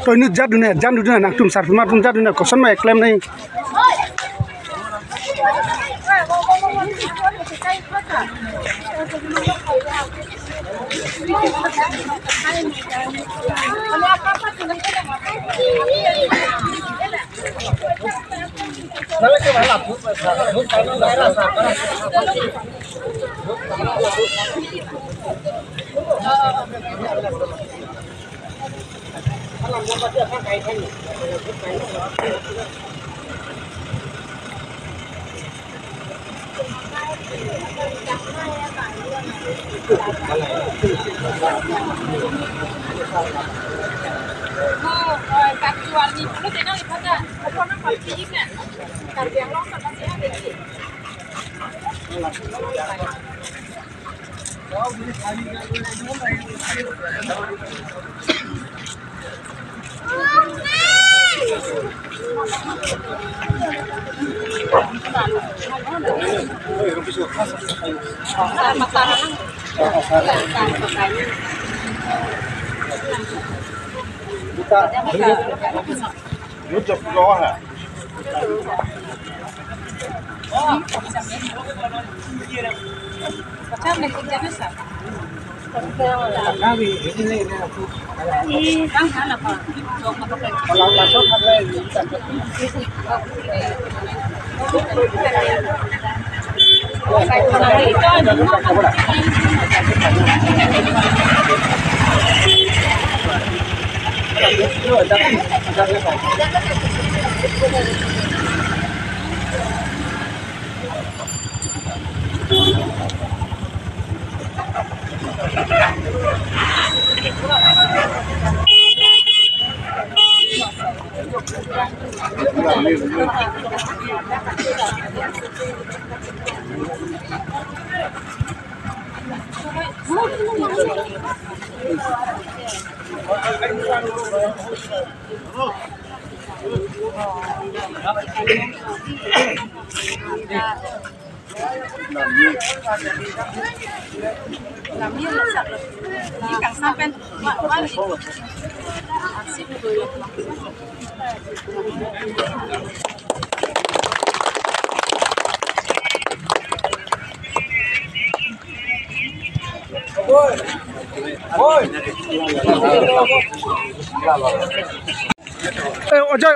Tôi nước giặt này, giặt được này, nàng tum sạt mà tum giặt được này, có sẵn mày claim này. Làm như là sạch rồi, như càng xa bên quá gì.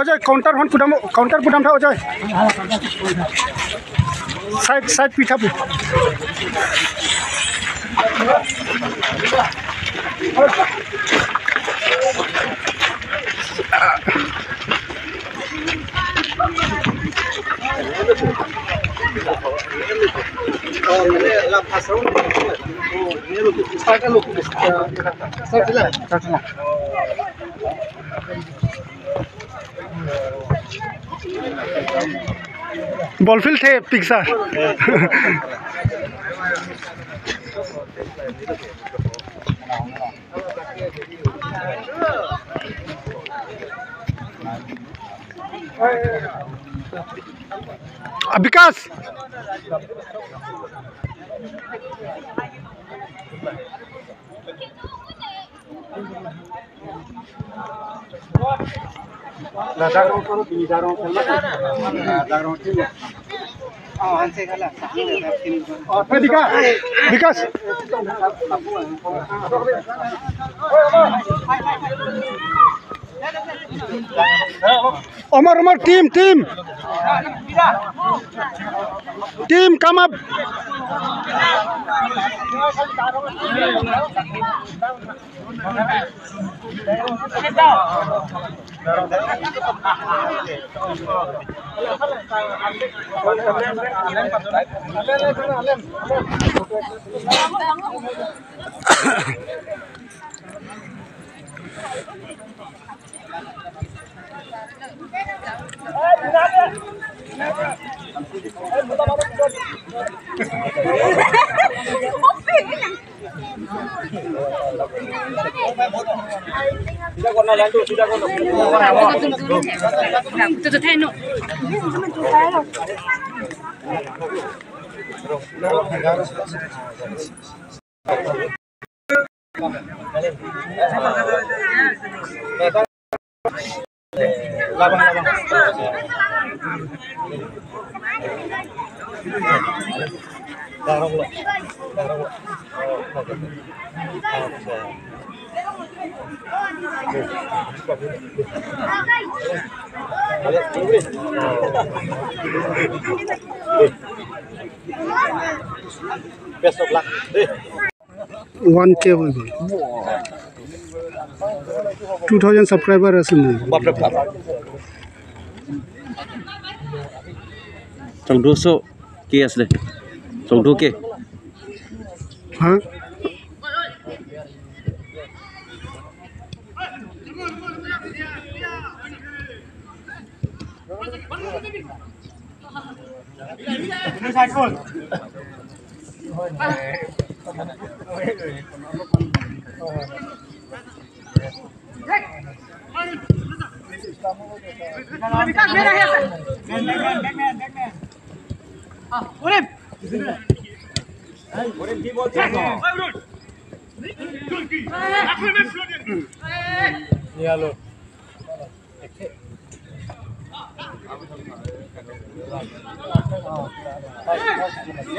Ojay counter pudam tha Ojay. Side pitha pu. Ballfield थे Pixar Vikas Vikas Omar team come up. Tôi thấy nó. Best of luck. 1K হয়ে গেল 2000 subscriber আছে নি বাপরে বাপ চৌধুসো কে আসলে চৌধু কে হ্যাঁ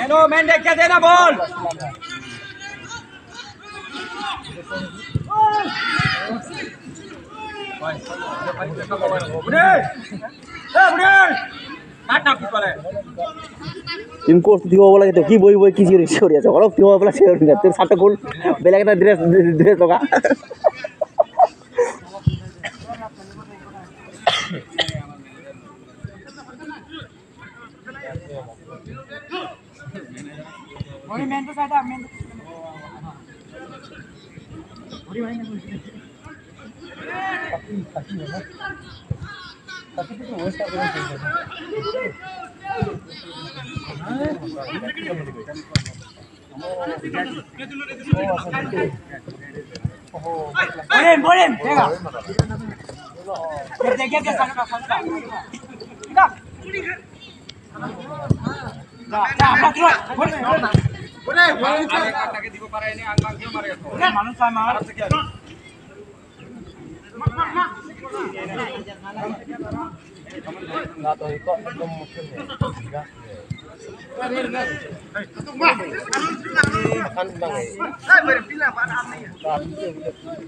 no man देख के देना बॉल টিম কোর্স দিব বলা তো কি বই বই কি জিনিস করে আছে অলপ দিব বলা শেয়ার না তোর সাথে কোন বেলা একটা ড্রেস ড্রেস লগা Mori main tu sada main. Boleh, tengok. Dia sana. Dah. Dah, terus. Boleh. Anak-anak দিব পারে নি আং মাংকে মারে তো মানুষ সামা আর থেকে না তো ইকো একদম মুশকিল है kan bang eh berpila pak amni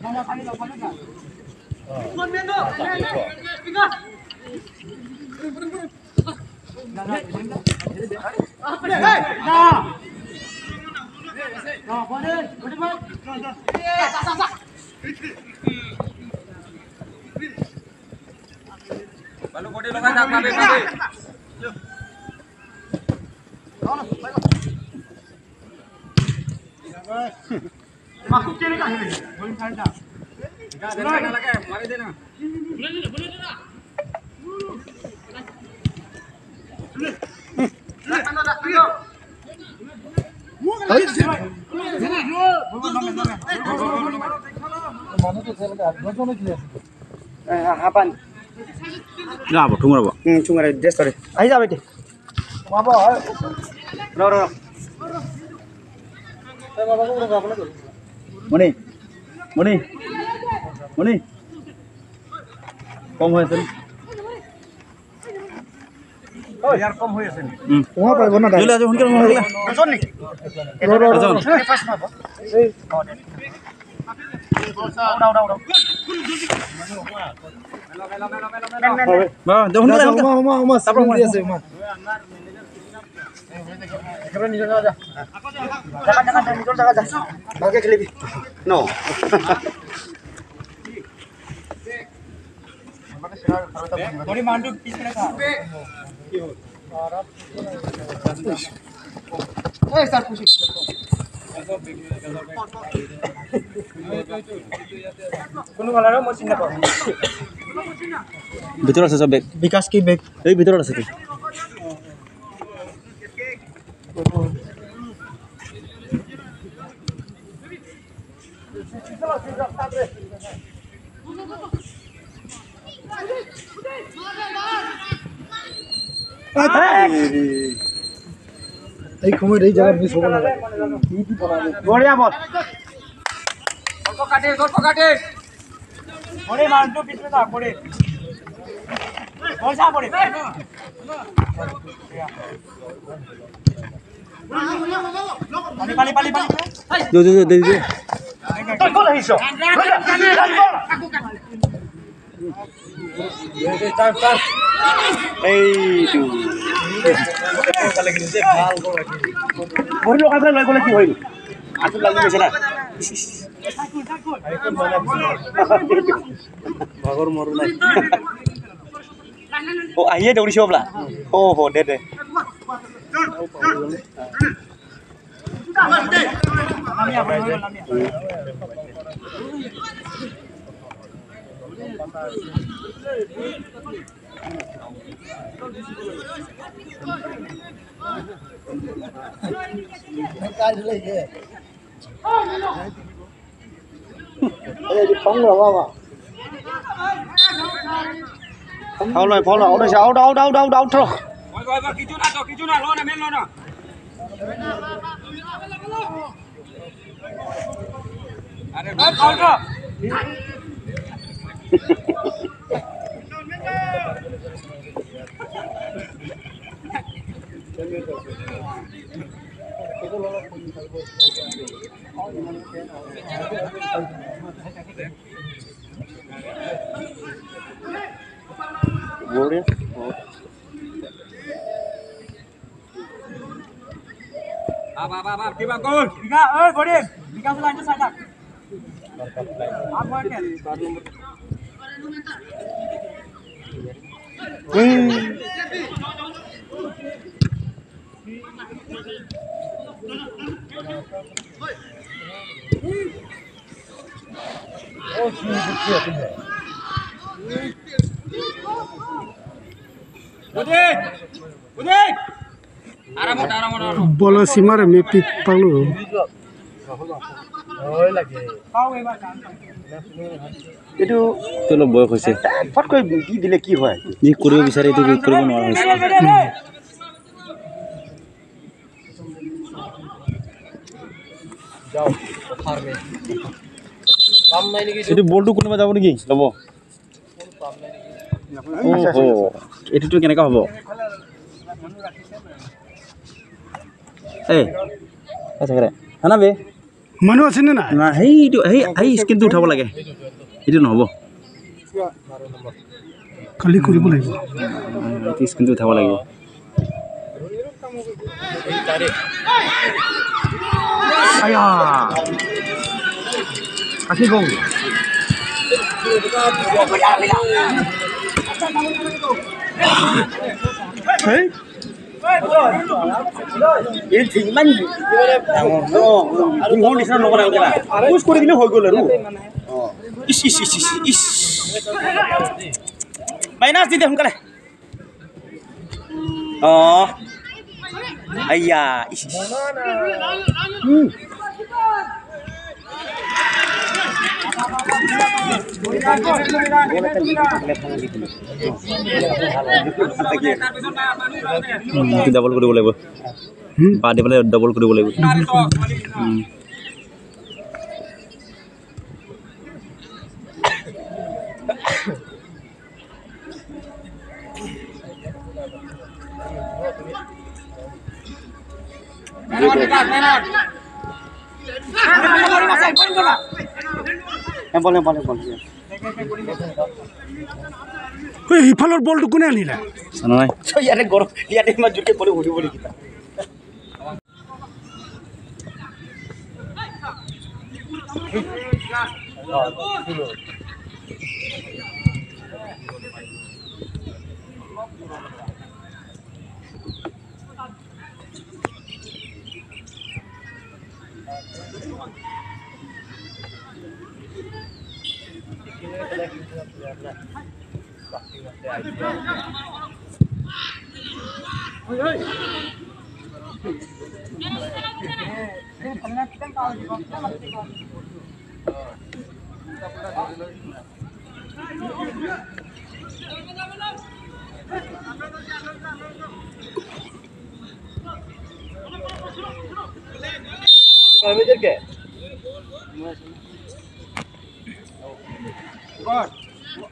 mana kali lo mana kan mon mendo tiga nah boleh balu body loga dak babe masuk kiri kan ini boleh saja enggak lagi mari dena boleh Hapan. Enggak apa, tunggu apa? চুঙারে dress করে আই যা বেটি বাবা র মনি কম হয়েছে ইয়ার কম হয়েছে ওয়া পাইব না চলে আসো হুনকে হয়ে গেল আজন নি আজন ফাস্ট মারব এই দাও বাহ দেখুন মা সাবর দিয়েছে মা একেবারে নিজে যা জায়গা নিজে জায়গা যা ভাগে খেলবি নো थोड़ी मांडू पीछे था ए सर पूछी কোনো গলা না মছিনা পাবো ভিতর আছে সব ব্যাগ বিকাশ কি ব্যাগ এই ভিতর আছে তো এই সময়ত এই জায়গা মিস হ'ব না বঢ়িয়া বল গল্প কাটে পড়ে মারটো পিছলে দা পড়ে বল যা পড়ে পালি দে গল আহিছো এইটো বহিলো কাজে লৈ গলে কি হইল আঁঠু লাগি গৈছে না ভাগৰ মৰু নাই ও আহিয়ে দৌৰিছো বলা ও হো দে Follow. Out. Kichu na, lo na, men lo na. Are, out. Boleh. Apa, tiba gol. Tiga, Godin. Tiga selanjutnya saja. Apa ini? Godin. Aramot. Bola simar mepit palu. এইটো তোলো বয়স হৈছে ফটকৈ দি দিলে কি হয় যি কৰিব বিচাৰে এইটো কৰিব নোৱাৰা হৈছে যাও পথাৰ মে কাম নাই নেকি এইটো বলটো কোনোবা যাব নেকি লব ওহো এইটো কেনেকা হ'ব এই আচ্ছা কৰে হানা বে মানুহ আছে না না হেই স্ক্ৰিনটো উঠাব লাগে এইটো নহব খালি কৰিব লাগিব এইটো স্ক্ৰিনটো উঠাব লাগিব আয়া কাটি গ'ল হেই এই ঠিকমান ডাঙৰ নিচিনা নকৰা পুছ কৰি দিলে হৈ গ'ল আৰু ইছ মাইনাছ দি দে সোনকালে অঁ আইয়া ইছ ডাবল কৰিব লাগিব বা দি পেলাই ডাবল কৰিব লাগিব সিফালৰ বলটো কোনে আনিলে নহয় ইয়াতে গৰম ইয়াতে ইমান জোৰকে বলে উঠিব নেকি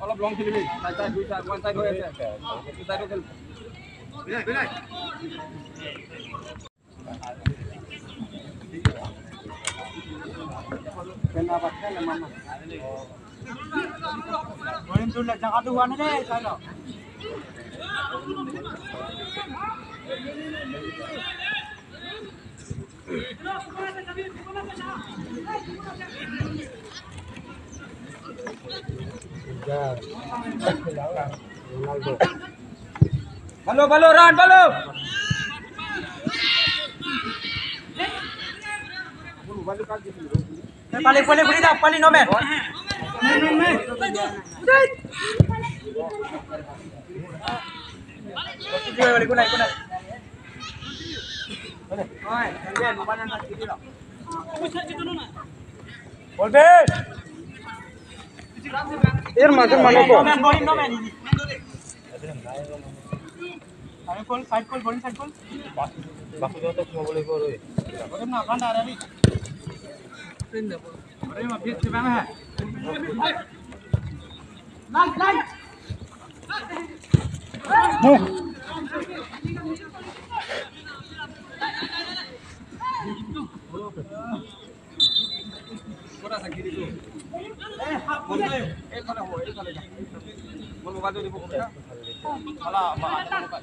অলপ লং খেলিবি চাই দুই চাই ওয়ান সাইড হৈ আছে দুই সাইড খেল বিলাই বিলাই কেনা পাছে না মামা বলিম তোৰ জায়গাটো হোৱা নাই দেই চাই ল Balo, balo, run, balo. Paling, paling, dah, paling no man. Balik, kunai, kunai. Oi, kalian mau mana nak kiri lo? Boleh. Air makan mana ko? No man. Side call, bowling side call. Baku jauh tak semua boleh go roy. Boleh na, kan ada ni. Boleh mah biar siapa mah? Line. Kora sakit itu. Boleh. Kalau ho, kalau dah. Boleh baju di buku dah. Kalau apa ada bukan.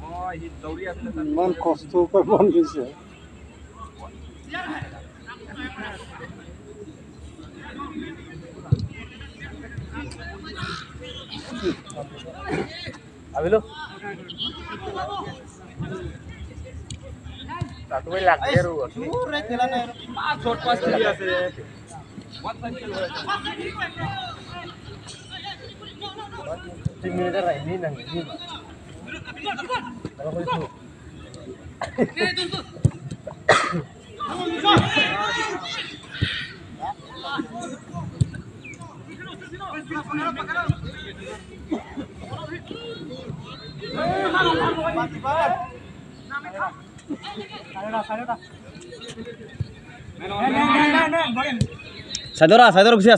Oh, ini dauri asal. Man kosto per bon gise. Abilo. Satu way lag dia ru. Pure खेला ना पांच shot पास किया से one side खेल रहा है 3 minit dah ini nang ini. Kalau itu. Sadora kusia.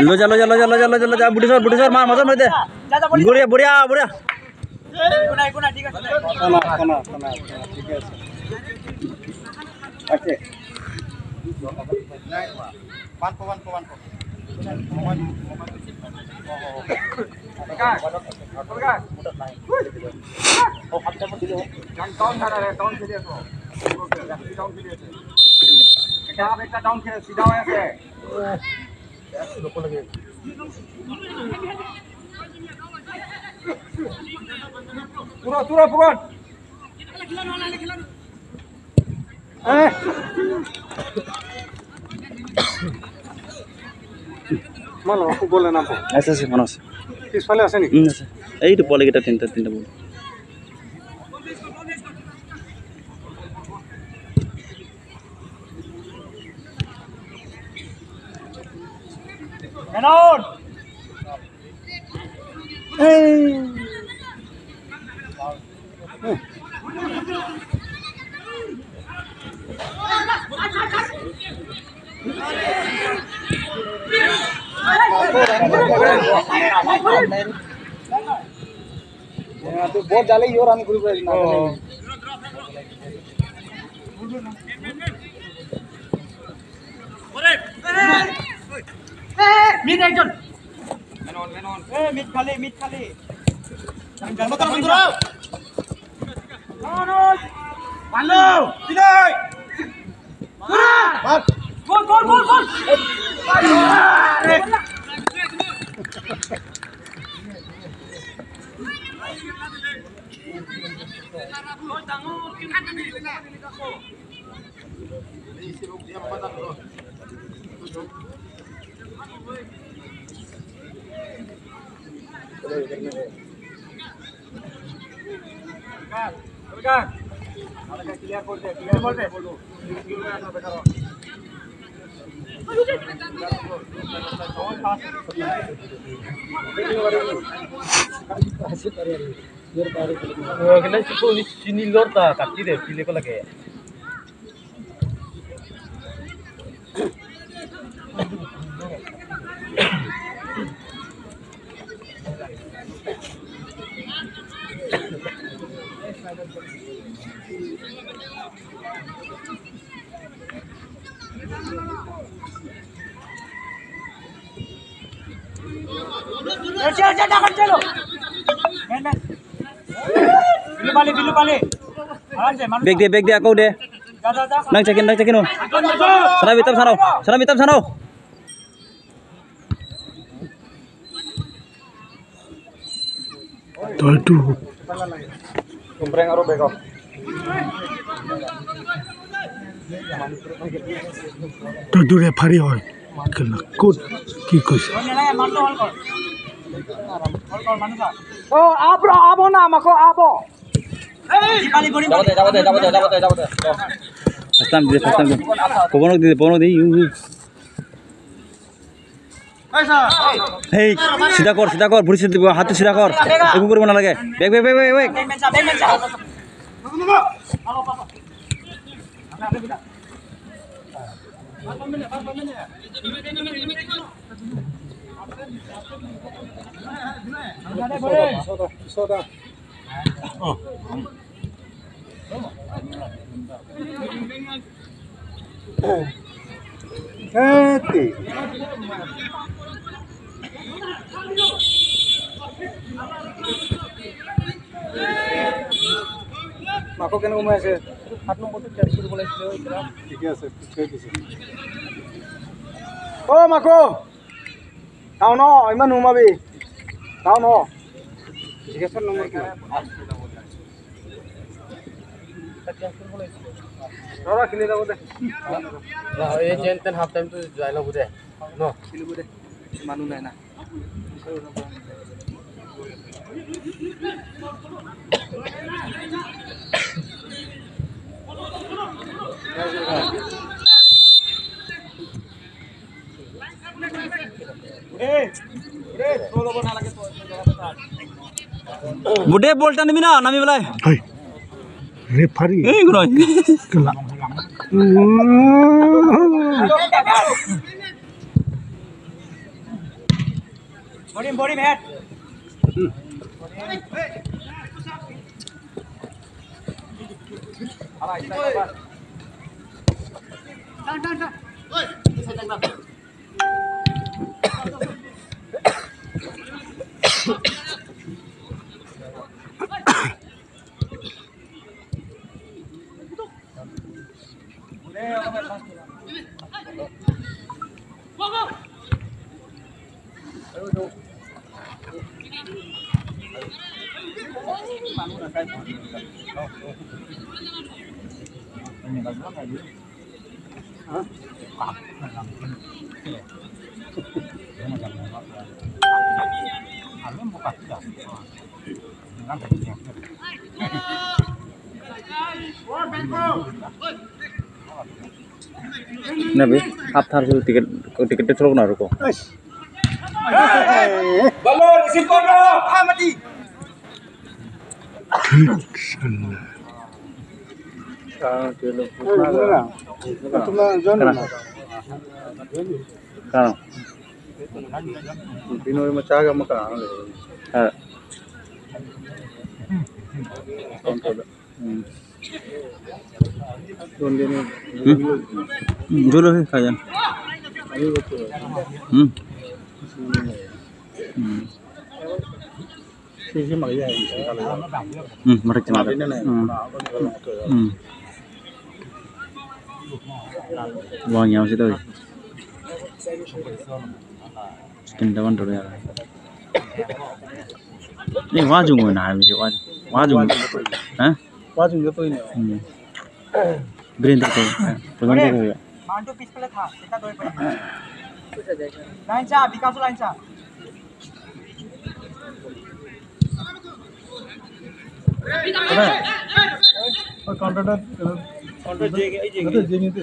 Lo ja Buddhisar mar mazar mate. Buria. Kena. ठीक है. Okay. One po. Oh, hafta mo dilo. Down था रे डाउन खेलिए तो डाउन खेलिए क्या बेटा डाउन खेले सीधा हो ऐसे लोको लगे. पूरा पकड़ Mana aku boleh nampak. Asa sih manos. Pispale আছে নি? আছে. এইটো বল কেটা তিনটা বল. Menon तो बहुत जाले यो रन करू पाइल ना mid একজন menon mid খালি বন্ধুরা ভালো বিজয় গোল ক্লিয়ার করতে ক্লিয়ার করতে sini lor ta kati de pile ko lage चलो बिल्लू पाले आराम से Beg dia kau deh. Nang cekin no. Sana bitam sana. Aduh. kumpreng aro beko Tuh referee hoy. Kena kod ki koise. Oh, abo na mako abo. jabote Fastam dia. Kono di. Hey, sida kor, buri sida hatu sida kor. Egu koribo na lage. Beg. মাকো কেন ঘুমাই আছে 7 নম্বৰটো change কৰিব লাগিছিল এতিয়া ঠিক আছে থৈ দিছে ও মাকো তাও ন ইমান নুমাবি তাও ন জিজ্ঞাসা নম্বৰ কি ৰৰা খেলি যাব দে এই যেনতেন হাফ টাইমটো যাই ল'ব দে ন খেলিব দে মানুহ নাই না Bude bolta nimi na nami belai. Hoy. Referee. Gunoi. Kena. body head Nabi, after itu tiket terus na ruko. balon isi kono mati Kano? Pinoy macaga maka Dulu sih kajian. sisi makanya Mereka cemara. Bawahnya masih tuh. Skin daun dulu ya. Ini wajib mana ini wajib. Hah? wajib itu ini Green tuh. Pegang tuh ya. मांटू पिछले था कितना दो पे line चा विकास line चा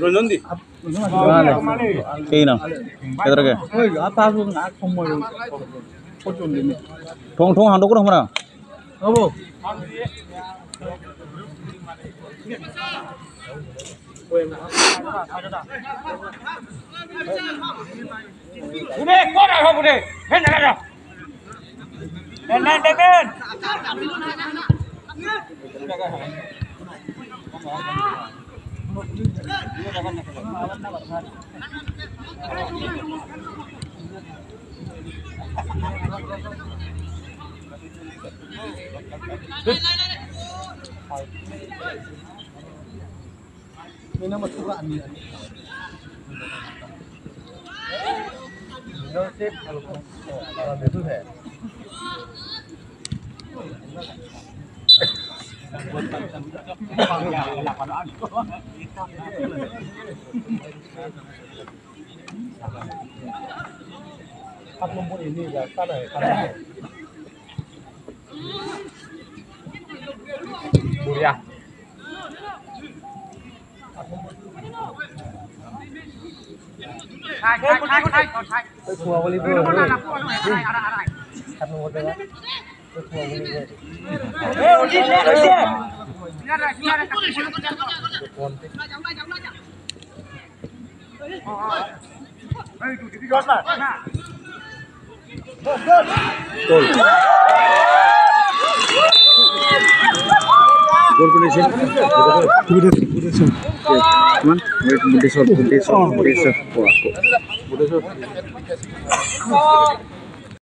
রঞ্জনদি এই না এতটাকে ঠং ঠং হাঁটো করে আমরা বুড়ে কোন আছো বুড়ে হেন না যা হেন না দেখেন Buria. Gol kondisi. Man, wait, Buddha shot. Wah, kok.